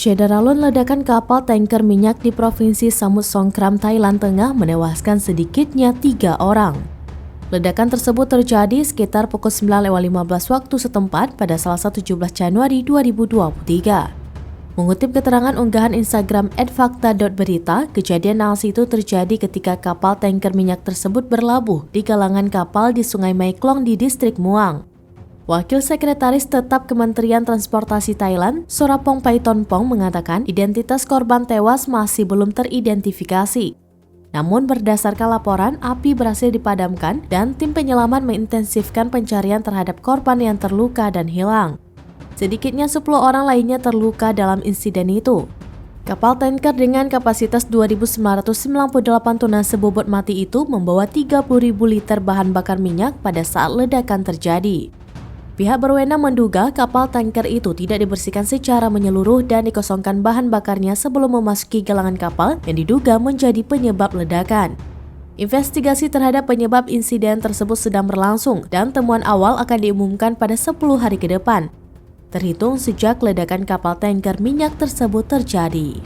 Syederalun ledakan kapal tanker minyak di Provinsi Samut Songkhram, Thailand Tengah menewaskan sedikitnya 3 orang. Ledakan tersebut terjadi sekitar pukul 9.15 waktu setempat pada Selasa 17 Januari 2023. Mengutip keterangan unggahan Instagram @fakta.berita, kejadian naas itu terjadi ketika kapal tanker minyak tersebut berlabuh di galangan kapal di Sungai Mekong di distrik Muang. Wakil Sekretaris Tetap Kementerian Transportasi Thailand, Sorapong Paitonpong mengatakan identitas korban tewas masih belum teridentifikasi. Namun berdasarkan laporan, api berhasil dipadamkan dan tim penyelaman mengintensifkan pencarian terhadap korban yang terluka dan hilang. Sedikitnya 10 orang lainnya terluka dalam insiden itu. Kapal tanker dengan kapasitas 2.998 tonnase bobot mati itu membawa 30.000 liter bahan bakar minyak pada saat ledakan terjadi. Pihak berwenang menduga kapal tanker itu tidak dibersihkan secara menyeluruh dan dikosongkan bahan bakarnya sebelum memasuki galangan kapal yang diduga menjadi penyebab ledakan. Investigasi terhadap penyebab insiden tersebut sedang berlangsung dan temuan awal akan diumumkan pada 10 hari ke depan, terhitung sejak ledakan kapal tanker minyak tersebut terjadi.